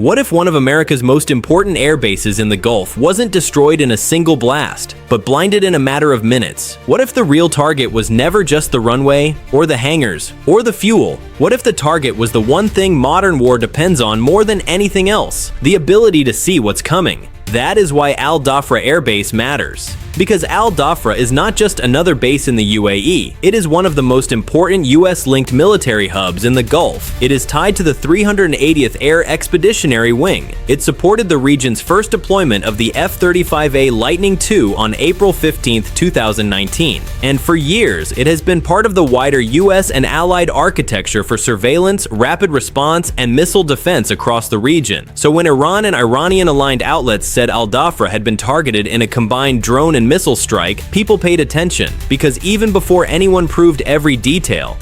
What if one of America's most important air bases in the Gulf wasn't destroyed in a single blast, but blinded in a matter of minutes? What if the real target was never just the runway, or the hangars, or the fuel? What if the target was the one thing modern war depends on more than anything else? The ability to see what's coming. That is why Al Dhafra Air Base matters. Because Al Dhafra is not just another base in the UAE, it is one of the most important US-linked military hubs in the Gulf. It is tied to the 380th Air Expeditionary Wing. It supported the region's first deployment of the F-35A Lightning II on April 15, 2019. And for years, it has been part of the wider US and allied architecture for surveillance, rapid response, and missile defense across the region. So when Iran and Iranian-aligned outlets said Al Dhafra had been targeted in a combined drone and missile strike, people paid attention, because even before anyone proved every detail,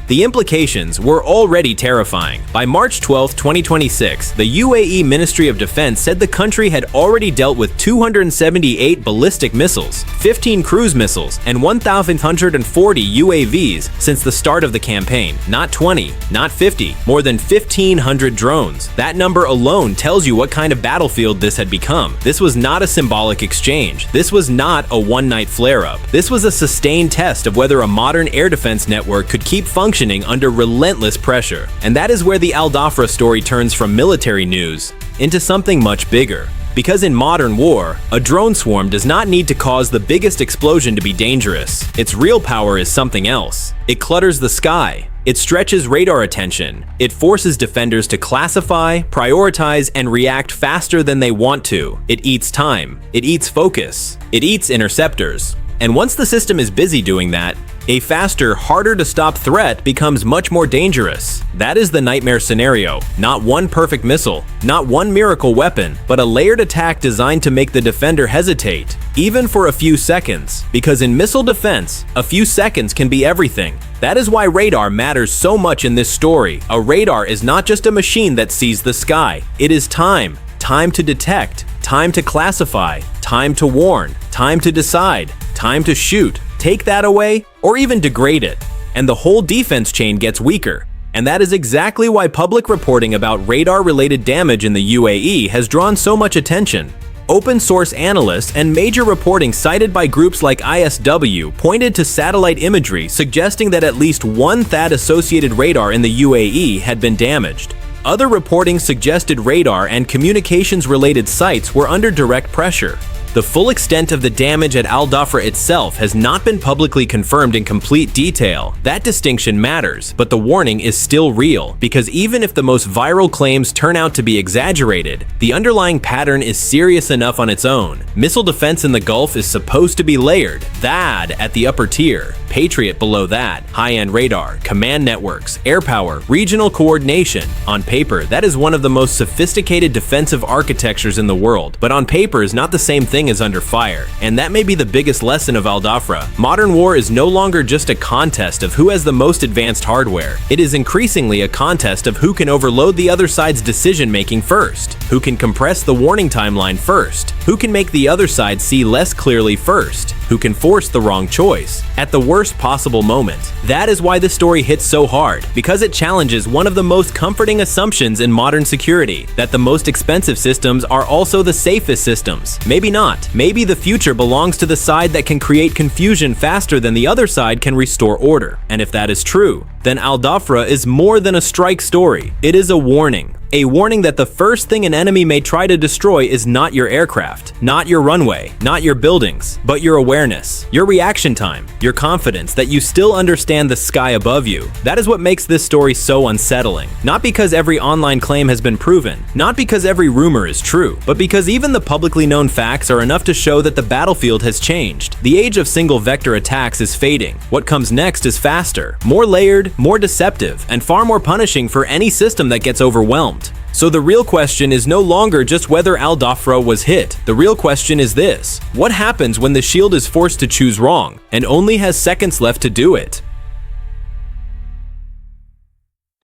the implications were already terrifying. By March 12, 2026, the UAE Ministry of Defense said the country had already dealt with 278 ballistic missiles, 15 cruise missiles, and 1,140 UAVs since the start of the campaign. Not 20, not 50, more than 1,500 drones. That number alone tells you what kind of battlefield this had become. This was not a symbolic exchange. This was not a one-night flare-up. This was a sustained test of whether a modern air defense network could keep functioning under relentless pressure. And that is where the Al Dhafra story turns from military news into something much bigger. Because in modern war, a drone swarm does not need to cause the biggest explosion to be dangerous. Its real power is something else. It clutters the sky. It stretches radar attention. It forces defenders to classify, prioritize, and react faster than they want to. It eats time. It eats focus. It eats interceptors. And once the system is busy doing that, a faster, harder-to-stop threat becomes much more dangerous. That is the nightmare scenario. Not one perfect missile, not one miracle weapon, but a layered attack designed to make the defender hesitate, even for a few seconds. Because in missile defense, a few seconds can be everything. That is why radar matters so much in this story. A radar is not just a machine that sees the sky. It is time. Time to detect, time to classify, time to warn, time to decide, time to shoot. Take that away, or even degrade it, and the whole defense chain gets weaker. And that is exactly why public reporting about radar-related damage in the UAE has drawn so much attention. Open source analysts and major reporting cited by groups like ISW pointed to satellite imagery suggesting that at least one THAAD-associated radar in the UAE had been damaged. Other reporting suggested radar and communications-related sites were under direct pressure. The full extent of the damage at Al Dhafra itself has not been publicly confirmed in complete detail. That distinction matters, but the warning is still real, because even if the most viral claims turn out to be exaggerated, the underlying pattern is serious enough on its own. Missile defense in the Gulf is supposed to be layered. THAAD at the upper tier, Patriot below that, high-end radar, command networks, air power, regional coordination. On paper, that is one of the most sophisticated defensive architectures in the world, but on paper is not the same thing is under fire, and that may be the biggest lesson of Al Dhafra. Modern war is no longer just a contest of who has the most advanced hardware. It is increasingly a contest of who can overload the other side's decision-making first, who can compress the warning timeline first, who can make the other side see less clearly first, who can force the wrong choice at the worst possible moment. That is why this story hits so hard, because it challenges one of the most comforting assumptions in modern security, that the most expensive systems are also the safest systems. Maybe not. Maybe the future belongs to the side that can create confusion faster than the other side can restore order. And if that is true, then Al Dhafra is more than a strike story. It is a warning. A warning that the first thing an enemy may try to destroy is not your aircraft, not your runway, not your buildings, but your awareness, your reaction time, your confidence that you still understand the sky above you. That is what makes this story so unsettling. Not because every online claim has been proven, not because every rumor is true, but because even the publicly known facts are enough to show that the battlefield has changed. The age of single vector attacks is fading. What comes next is faster, more layered, more deceptive, and far more punishing for any system that gets overwhelmed. So the real question is no longer just whether Al Dhafra was hit. The real question is this: what happens when the shield is forced to choose wrong and only has seconds left to do it?